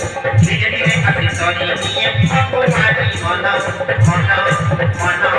धीरे धीरे अति सरी निये भगवानी मन मन मन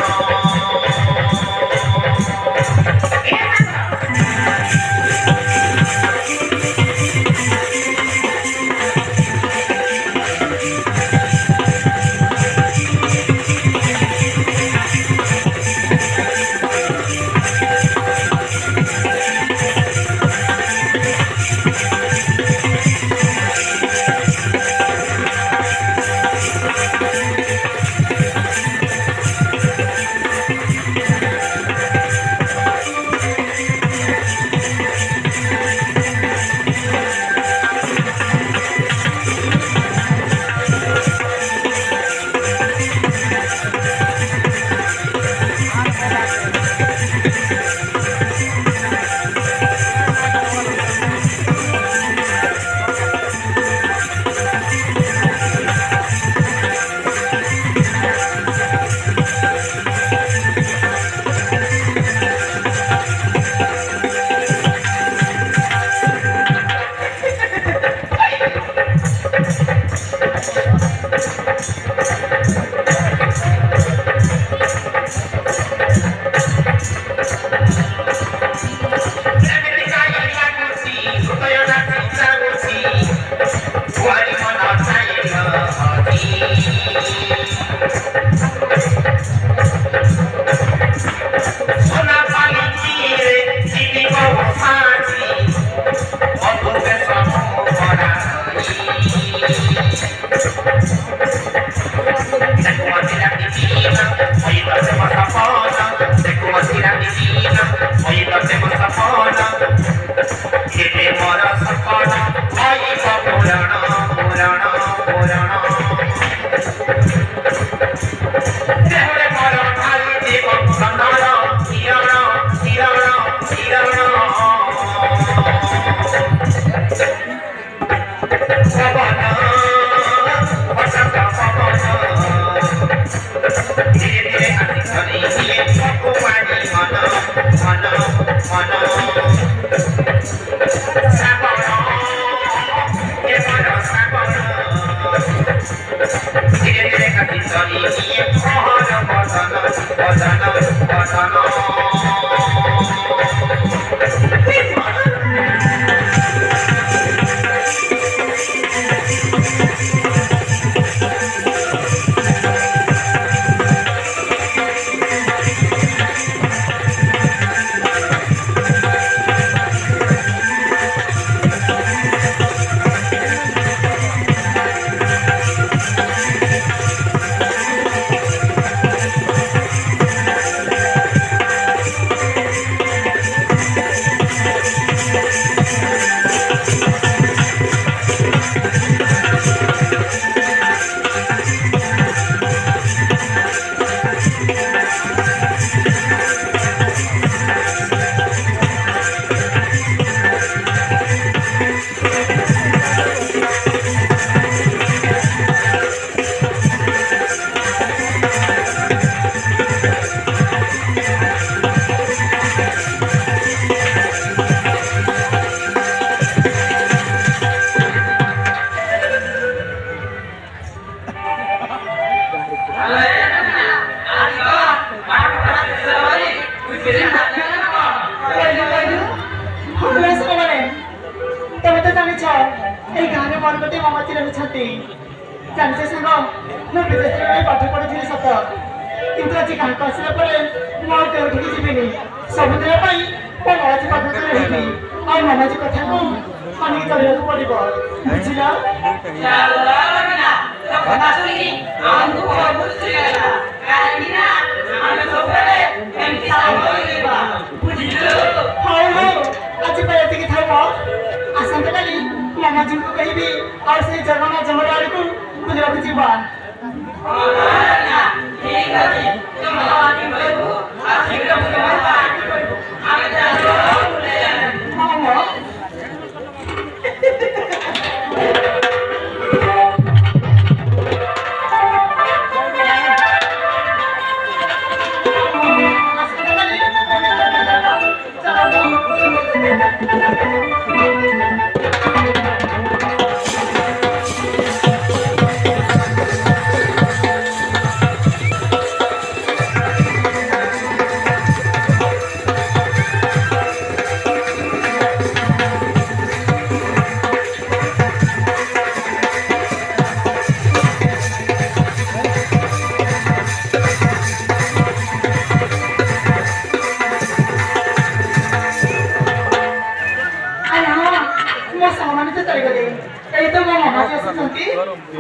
এই তো ମୋ ମାମାଜୀ ଆସୁଛନ୍ତି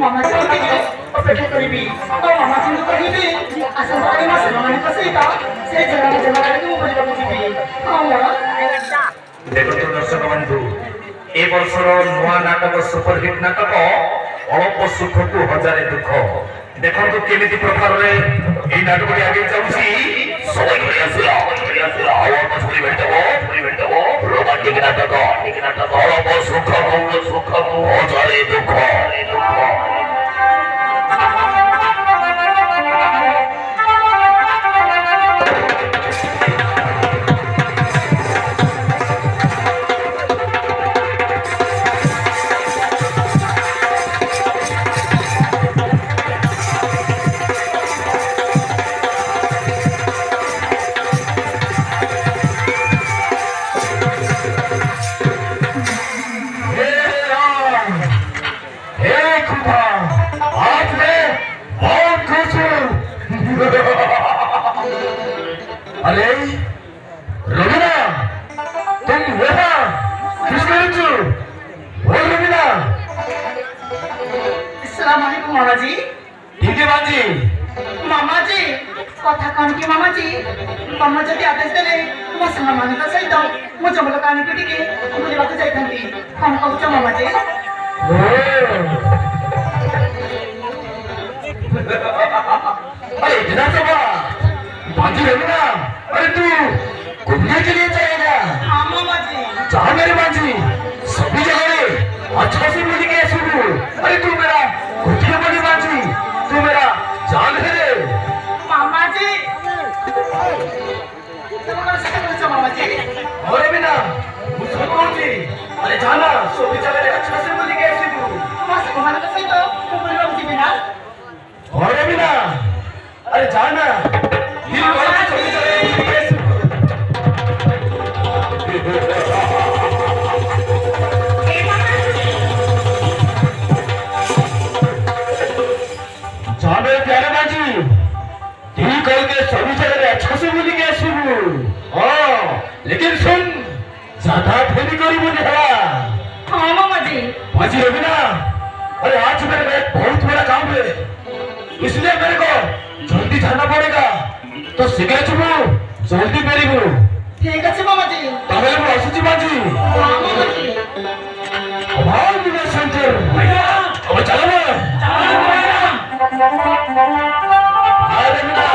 ମାମାଜୀ ଟିକେ ଅପେକ୍ଷା କରିବି ଆଉ ମାମାଜୀଙ୍କୁ କହିବି ଆସନ୍ତାକାଲି ମୋ ସାଙ୍ଗମାନଙ୍କ ସହିତ ସେ ଜେଗାକୁ ମୁଁ ବୁଲିବାକୁ ଯିବି ହଁ ଦେଖନ୍ତୁ ଦର୍ଶକ ବନ୍ଧୁ ଏ ବର୍ଷର ନୂଆ ନାଟକ ସୁପରହିଟ୍ ନାଟକ ଅଳ୍ପ ସୁଖକୁ ହଜାରେ ଦୁଃଖ ଦେଖନ୍ତୁ କେମିତି ପ୍ରକାରରେ এই নাটকটি আগে যাଉଛି সবাই ঘুরে আসিলা আর মছুরি ভেটব রোমান্টিক নাটক অল্প সুখକୁ হজারে দুঃখ अरे रवीना तुम यहाँ किस करे तू बोल रवीना अस्सलाम वालेकुम मामा जी ठीक है बाजी मामा जी कथा कौन की मामा जी मामा जदि आदेश देले मो साଙ୍ଗମାନଙ୍କ ସହିତ ମୁଁ ଜଙ୍ଗଲ କାନିକୁ ଟିକେ ବୁଲିବାକୁ ଯାଇଥାନ୍ତି କଣ କହୁଛ ମାମା जी अरे इतना सब बाजी रवीना अरे तू घूमने के लिए जाएगा हाँ मामा जी जहाँ मेरे बाजी सभी जगह अच्छा से मिल के सुनो अरे तू मेरा घुटिया बनी बाजी तू मेरा जान है रे मामा जी तुम कौन से बोलছো मामा जी अरे बिना मुझे कौन जी अरे जाना सभी जगह अच्छा से मिल के सुनो ମୋ ସାଙ୍ଗମାନଙ୍କ ସହିତ ମୁଁ ବୁଲିବାକୁ ଯିବି ନା अरे बिना अरे जाना दिल भर के सभी जगह मिल के सुनो जाने प्यारे बाजी ठीक करके सभी जगह अच्छा से मिल के सुनो हाँ लेकिन सुन ज्यादा फेरी करी मुझे हवा हाँ मामा जी बाजी रवीना अरे आज मेरे में बहुत बड़ा काम है इसलिए मेरे को जल्दी जाना पड़ेगा तो शीघ्र चुपू जल्दी मेरी को ठीक আছে मामा जी तमिल में असुची बाजी हाँ मामा जी भाव विनय शंकर भैया अब चलो ना हाय रवीना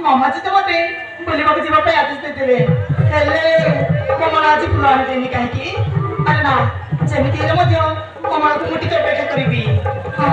ମାମାଜୀ ତ ମତେ ବୁଲିବାକୁ ଯିବା ପାଇଁ ଆଦେଶ ଦେଇଥିଲେ ହେଲେ କମଳା ଆଜି ଫୁଲ ଆଣିଦେନି କାହିଁକି ଆରେ ନା ଯେମିତି ହେଲେ ମଧ୍ୟ କମଳାକୁ ମୁଁ ଟିକେ ଅପେକ୍ଷା କରିବି ହଁ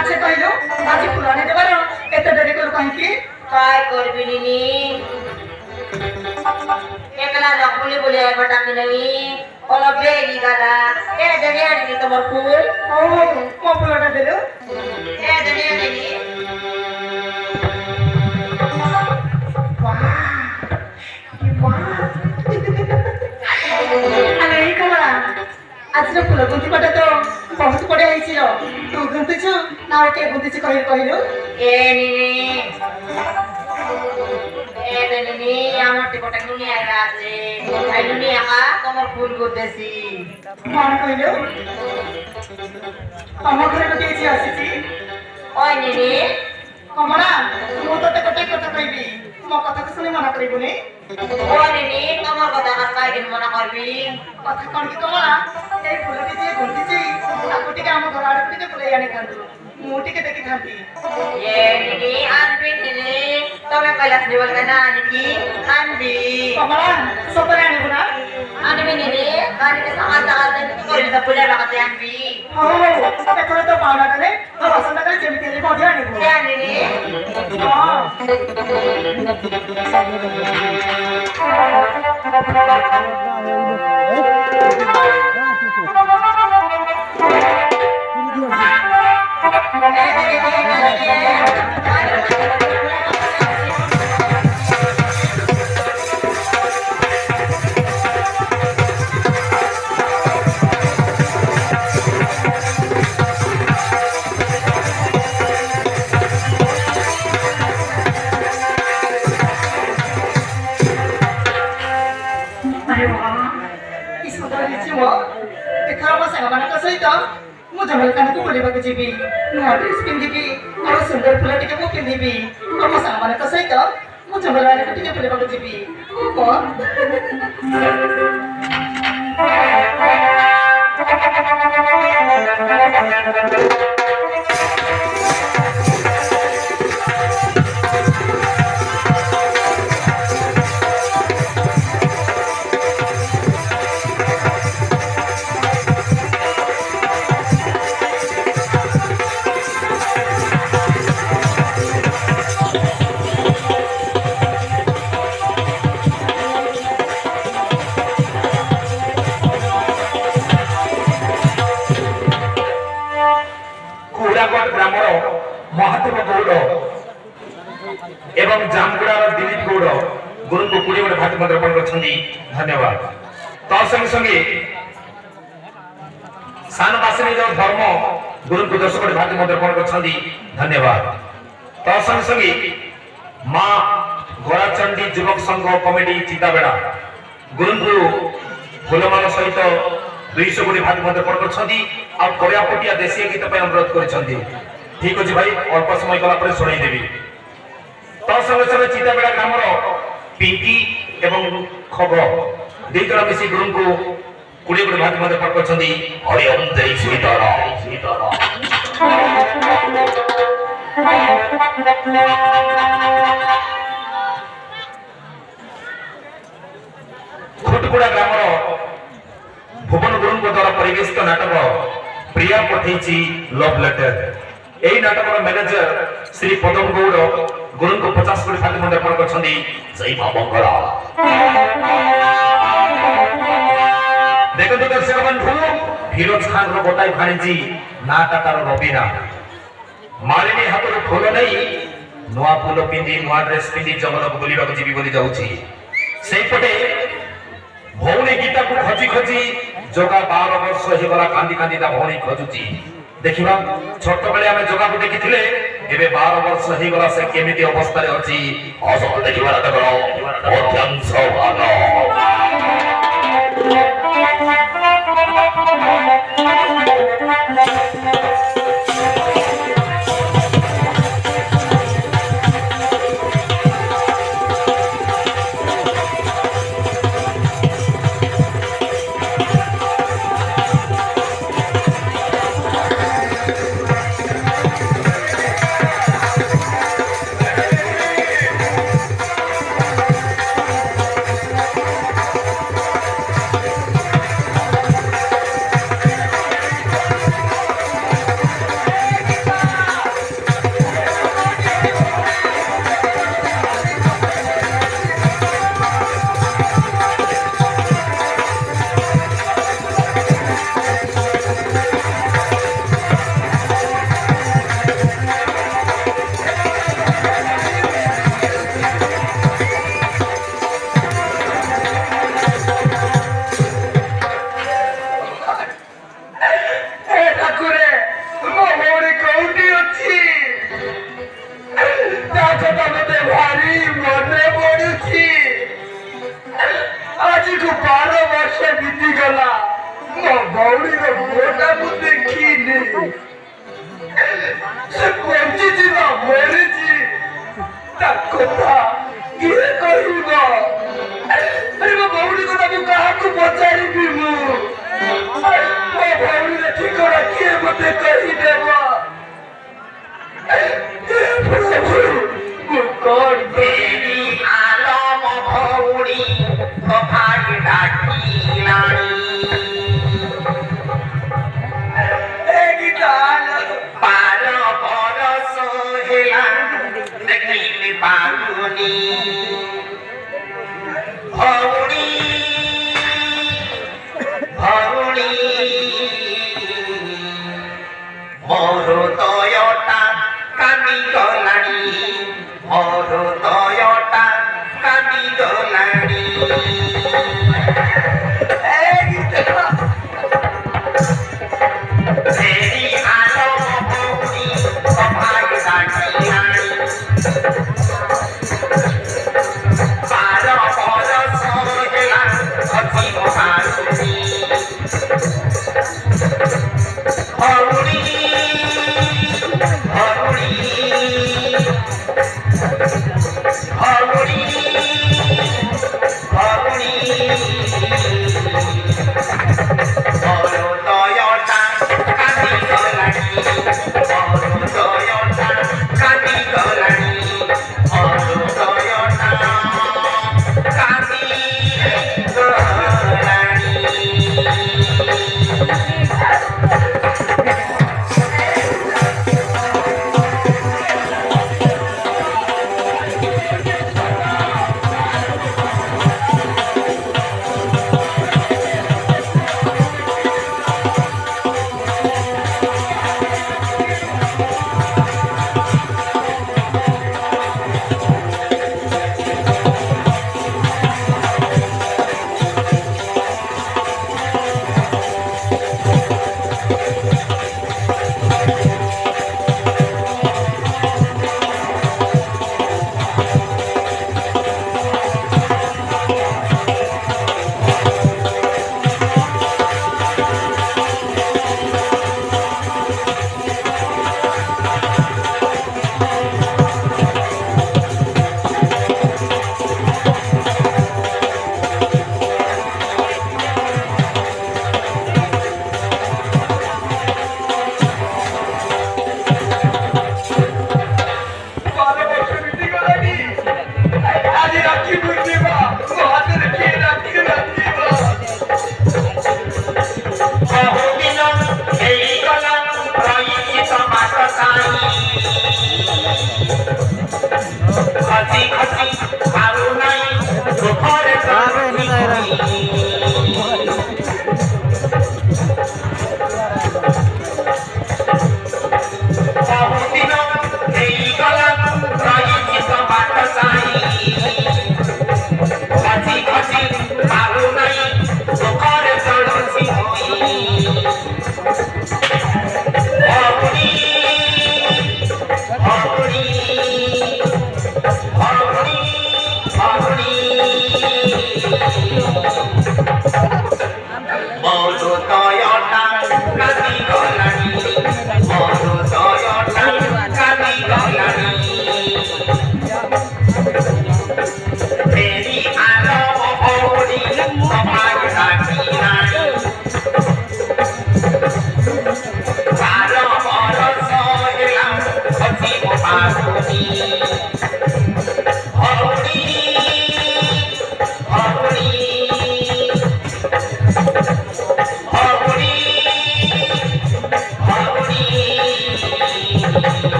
আচ্ছা কইলো আজি পুরানে দেবার এত দেরি করো কাহিকি काय करबी नी एकला नकुली बोली आहे बटाकी नवी ओला बेगी गाला ए जने आनी तमर फूल ও মো পুরোটা দিলো ए जने आनी আরে এই কমলা আজকে ফুল গুন্তি পাটা তো বহুত বড় হয়েছিল তুই গুন্তিছু না কে গুন্তিছি কহিলো ए नी नी আমার টিপটা নুনি আইরা আছে আই নুনি আকা তোমার ফুল করতেছি কଣ কহিলো তম ঘরে গোটে ঝিଅ আসিছি ওই নি କମଳା ମୁଁ ତତେ ଗୋଟେ କଥା କହିବି ମୋ କଥାକୁ ଶୁଣି ମନା କରିବୁନି ଓନିନି ତମର କଥା କାହିଁକି ମନା କରିବି କଥା କଣ କି କମଳା ଏଇ ଫୁଲଟି ଯିଏ ଗୁନ୍ଥିଛି ତାକୁ ଟିକେ ଆମ ଘର ଆଡକୁ ଟିକେ ବୁଲେଇ ଆଣିଥାନ୍ତୁ ମୁଁ ଟିକେ ଦେଖିଥାନ୍ତି ଏ ନିନି ଆନବି ନିନି ତମେ କହିଲା ସିନି ବୋଲ ନା ଆନିକି ଆନବି କମଳା ସତରେ ଆଣିବୁ ନା ଆନବି ନିନି ଆନିକି ସକାଳ ସକାଳ କରିବି ତ ବୁଲେଇବା କଥା ଆନବି ହଉ ଏଥର ତ ପାଉନା କଲେ ଆଉ ଆସନ୍ତା କାଲି ଯେମିତି ହେଲେ ମଧ୍ୟ ଆଣିବୁ ଆନିନି ହଁ ଏଥର ମୋ ସାଙ୍ଗମାନଙ୍କ ସହିତ ମୁଁ ଜଙ୍ଗଲକାନକୁ ବୁଲିବାକୁ ଯିବି ନୂଆ ଡ୍ରେସ୍ ପିନ୍ଧିବି ଆଉ ସୁନ୍ଦର ଫୁଲ ଟିକେ ମୁଁ ପିନ୍ଧିବି ଆଉ ମୋ ସାଙ୍ଗମାନଙ୍କ ସହିତ ମୁଁ ଜଙ୍ଗଲ ଆଡକୁ ଟିକେ ବୁଲିବାକୁ ଯିବି ଗ୍ରାମର ମହାଦେବ ଗୌଡ଼ ଏବଂ ଜାମଗୁଡ଼ାର ଦିଲ୍ଲୀପ ଗୌଡ଼ ଗୁରୁଙ୍କୁ 20 ଗୋଟି ଭାତ ମନ୍ତ୍ର ଅର୍ପଣ କରିଛନ୍ତି ଧନ୍ୟବାଦ ତ ସଙ୍ଗେ ସଙ୍ଗେ ସାନବାସିନୀର ଧର୍ମ ଗୁରୁଙ୍କୁ 10 ଗୋଟି ଭାତ ମନ୍ତ୍ର ଅର୍ପଣ କରିଛନ୍ତି ଧନ୍ୟବାଦ ତ ସଙ୍ଗେ ସଙ୍ଗେ ମା ଗୋରାଚଣ୍ଡୀ ଯୁବକ ସଂଘ କମିଟି ଚିତାବେଡ଼ା ଗୁରୁଙ୍କୁ ଫୁଲମାଳ ସହିତ 200 ଗୋଟି ଭାତ ମନ୍ତ୍ର ଅର୍ପଣ କରିଛନ୍ତି ଆଉ କୋରିଆପଟିଆ ଦେଶୀୟ ଗୀତ ପାଇଁ ଅନୁରୋଧ କରିଛନ୍ତି ঠিক আছে ভাই অল্প সময় গলা পরে শুনাই দেবি তার সঙ্গে সঙ্গে চিতাবেড়া গ্রামর পিঙ্কি এবং খগ দুই জଣ মিশি গুরুଙ୍କୁ 20 গোটি ভাত মধ্যে পাঠ করছেন হরি ওম জয় সীতারাম খুটকুড়া গ্রামর ভুবন গুরুଙ୍କ দ্বারা পরিবেশিত নাটক প্রিয়া পঠেইছি লভ লেটার এই নাটকর ম্যানেজর শ্রী পদম গৌড় গুরুଙ୍କୁ 50 কোটি ভাତ মধ্যে অর্পণ করছেন জয় মা মঙ্গলা দেখুন দর্শক বন্ধু ফিরোজ খানর গোটাই ভাଣିজি নাটা তার রবিনা মালিনী হাতর ফুল নেই নয়া ফুল পিঁধি নয়া ড্রেস পিঁধি জঙ্গলକୁ ବୁଲିବାକୁ ଯିବି ବୋଲି ଯାଉଛି ସେଇପଟେ ଭଉଣୀ ଗୀତାକୁ ଖୋଜି ଖୋଜି ଯୋଗା 12 ବର୍ଷ ହେଇଗଲା କାନ୍ଦି କାନ୍ଦି ତା ଭଉଣୀ ଖୋଜୁଛି ଦେଖିବା ଛୋଟ ବେଳେ ଆମେ ଯୋଗାକୁ ଦେଖିଥିଲେ ଏବେ 12 ବର୍ଷ ହେଇଗଲା ସେ କେମିତି ଅବସ୍ଥାରେ ଅଛି ଅସଲ ଦେଖିବା ନାଟକର ଅଧ୍ୟାଂଶ ଭାଗ ସେ ବଞ୍ଚିଛି ନା ମରିଛି ତା କଥା କିଏ କହିବ? ଆରେ ମୋ ଭଉଣୀ କଥା ମୁଁ କାହାକୁ ପଚାରିବି? ମୁଁ ମୋ ଭଉଣୀର ଠିକଣା କିଏ ମତେ କହିଦେବ? ମୁଁ କଣ ଦେବି? ଆଲୋ ମୋ ଭଉଣୀ ଭାଇ ଡାକିଲାଣି। ବାର ବରଷ ହେଲା ଦେଖିଲି ପାରୁନି ଭଉଣୀ ଭଉଣୀ ମୋର ଦୟଟା କାନ୍ଦିଗଲାଣି ମୋର ଦୟଟା କାନ୍ଦିଗଲାଣି।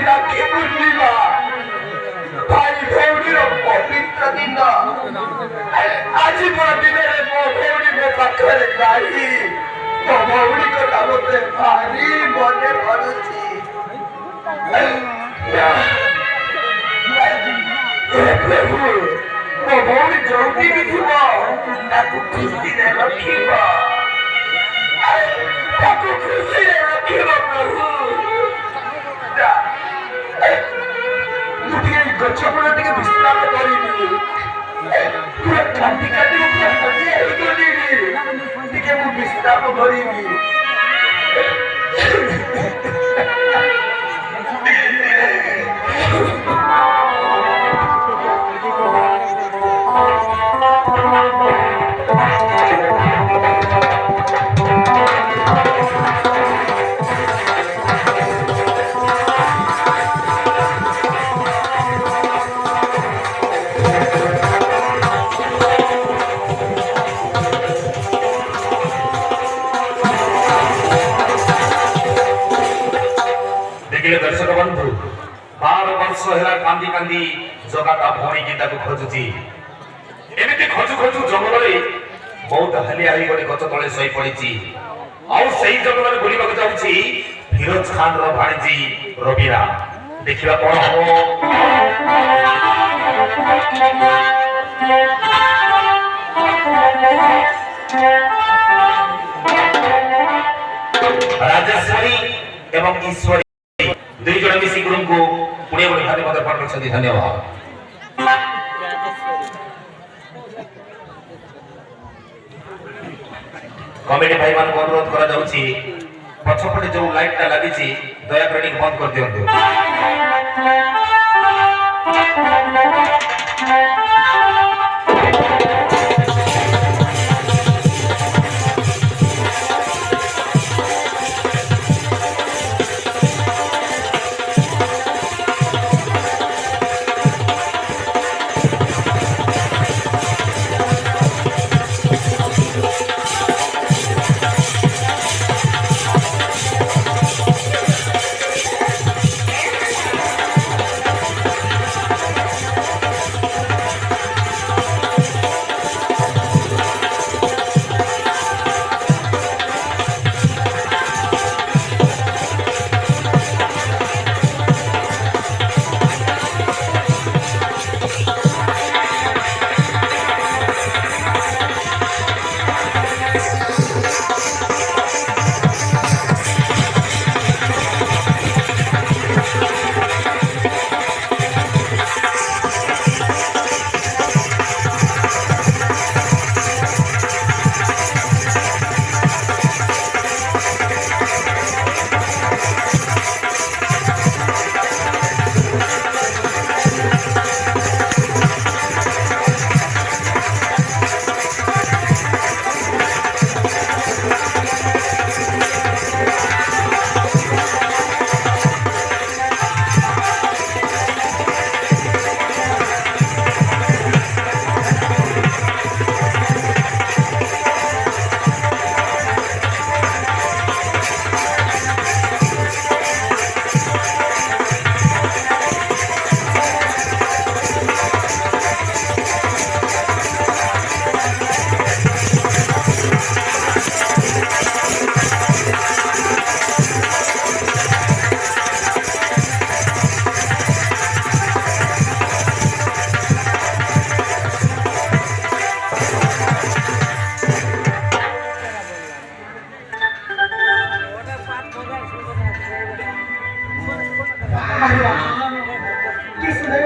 ରାକ୍ଷୀ ପୂର୍ଣ୍ଣିମା ଭାଇ ଭଉଣୀର ପବିତ୍ର ଦିନ। ଆଜି ମୋ ଦିନରେ ମୋ ଭଉଣୀ ମୋ ପାଖରେ ନାହିଁ। ମୋ ଭଉଣୀଙ୍କ ନାମ ମତେ ଭାରି ମନେ ପଡୁଛି। ପ୍ରଭୁ ମୋ ଭଉଣୀ ଯୋଉଠି ବି ଥିବ ତାକୁ ଖୁସିରେ ରଖିବ, ତାକୁ ଖୁସିରେ ରଖିବ ପ୍ରଭୁ। ମୁଁ ଟିକେ ଗଛ ମୂଳ ଟିକେ ବିଶ୍ରାମ କରିବି। ପୁରା କାଟି କାଟି ହେଇଗଲିଣି, ଟିକେ ମୁଁ ବିଶ୍ରାମ କରିବି। दर्शक बंधु 12 वर्ष है कांदी कांदी जगह ता भौणी की ताको खोजुची। एमिति खोजु खोजु जंगल रे बहुत हलिया हई गडी गछ तळे सई पड़ीची। और सही जंगल रे बुलिबा को जाउची फिरोज खान रो भाणीजी रबीरा। देखिबा कोन हो राजेश्वरी एवं ईश्वरी दुई जन मिसी गुरु को पुणे बड़ी भारी मत पाठ करछथि। धन्यवाद। कमेटी भाई मान को अनुरोध करा जाउछि पछपटे जो लाइट ता लागिछि दया कर बंद कर दियंतु। कि सुंदर